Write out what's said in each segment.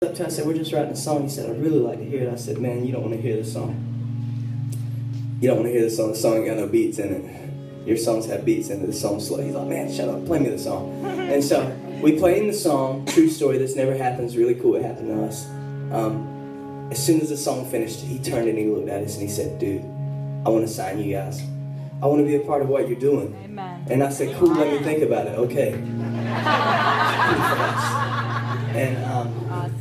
Up to, I said, we're just writing a song. He said, I'd really like to hear it. I said, man, you don't want to hear this song. You don't want to hear this song. The song ain't got no beats in it. Your songs have beats in it. The song's slow. He's like, man, shut up. Play me the song. And so we played the song. True story. This never happens. Really cool. It happened to us. As soon as the song finished, he turned and he looked at us and he said, dude, I want to sign you guys. I want to be a part of what you're doing. Amen. And I said, cool, let me think about it. Okay. And awesome.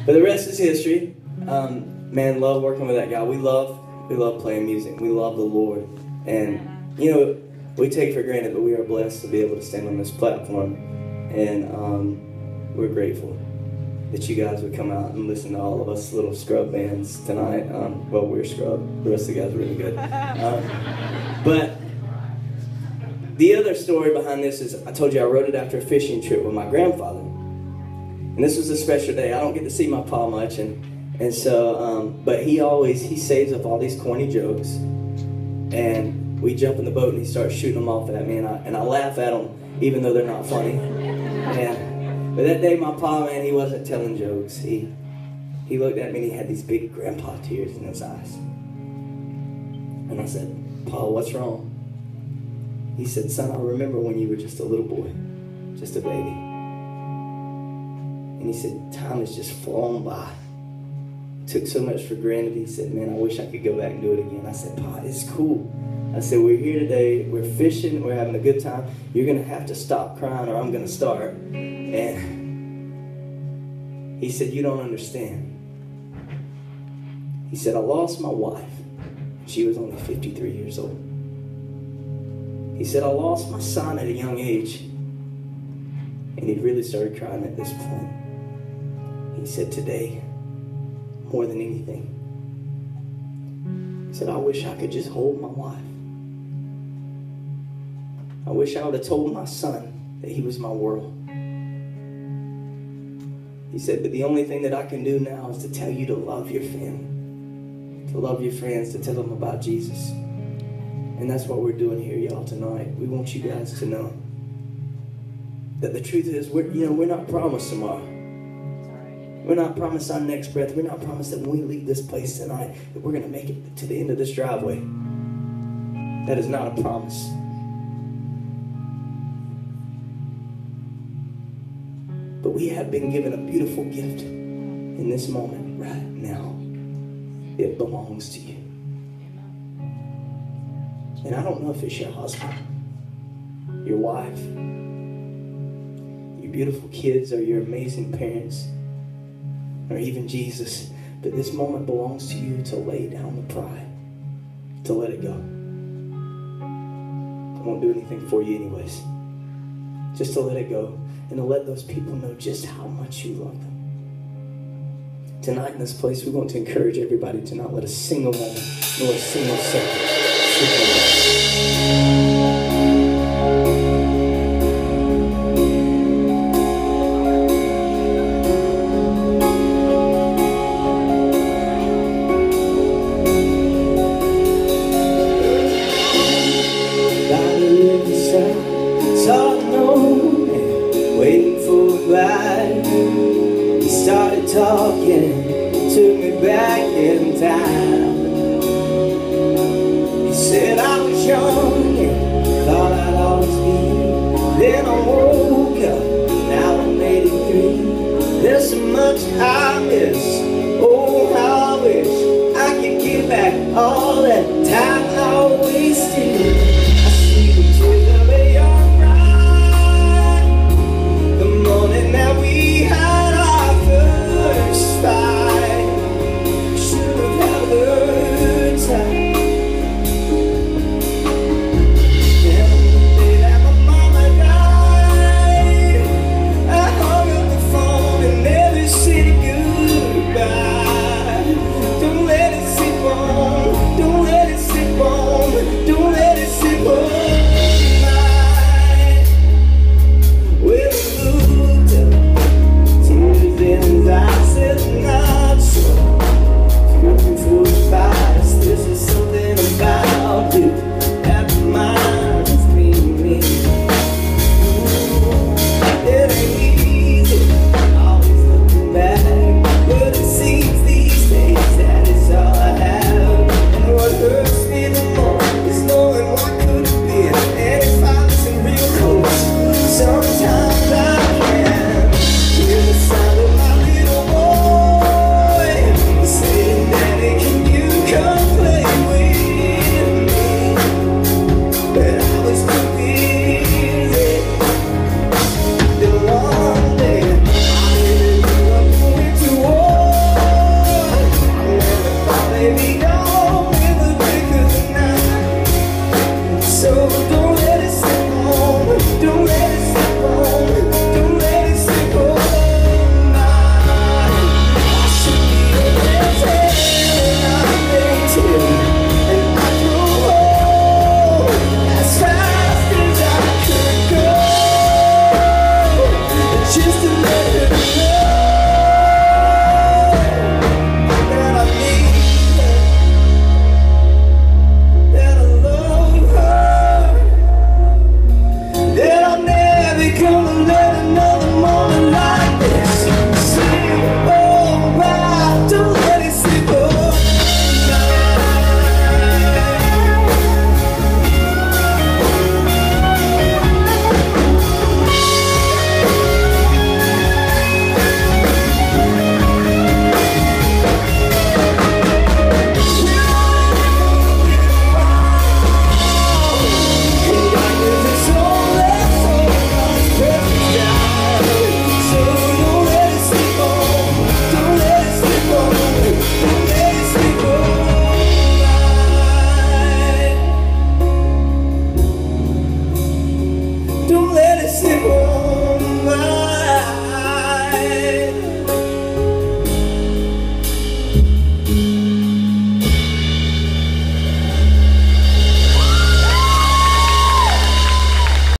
But the rest is history. Man, love working with that guy. We love playing music. We love the Lord. And, you know, we take for granted, but we are blessed to be able to stand on this platform. And we're grateful that you guys would come out and listen to all of us little scrub bands tonight. Well, we're scrub. The rest of the guys are really good. But the other story behind this is, I told you I wrote it after a fishing trip with my grandfather. And this was a special day. I don't get to see my pa much, and so, but he saves up all these corny jokes, and we jump in the boat and he starts shooting them off at me, and I laugh at them even though they're not funny. But that day, my pa, man, he wasn't telling jokes. He looked at me and he had these big grandpa tears in his eyes. And I said, Pa, what's wrong? He said, son, I remember when you were just a little boy, just a baby. And he said, time has just flown by. Took so much for granted. He said, man, I wish I could go back and do it again. I said, Pa, it's cool. I said, we're here today. We're fishing. We're having a good time. You're going to have to stop crying or I'm going to start. And he said, you don't understand. He said, I lost my wife. She was only 53 years old. He said, I lost my son at a young age. And he really started crying at this point. He said, today, more than anything, he said, I wish I could just hold my wife. I wish I would have told my son that he was my world. He said, but the only thing that I can do now is to tell you to love your family, to love your friends, to tell them about Jesus. And that's what we're doing here, y'all, tonight. We want you guys to know that the truth is, we're not promised tomorrow. We're not promised our next breath. We're not promised that when we leave this place tonight, that we're going to make it to the end of this driveway. That is not a promise. But we have been given a beautiful gift in this moment right now. It belongs to you. And I don't know if it's your husband, your wife, your beautiful kids, or your amazing parents, or even Jesus, but this moment belongs to you to lay down the pride, to let it go. I won't do anything for you anyways. Just to let it go and to let those people know just how much you love them. Tonight in this place, we want to encourage everybody to not let a single moment nor a single second slip away. Waiting for a ride. He started talking, took me back in time. He said I was young and thought I'd always be. Then I woke up, now I'm 83. There's so much I miss. Oh, how I wish I could get back all that time.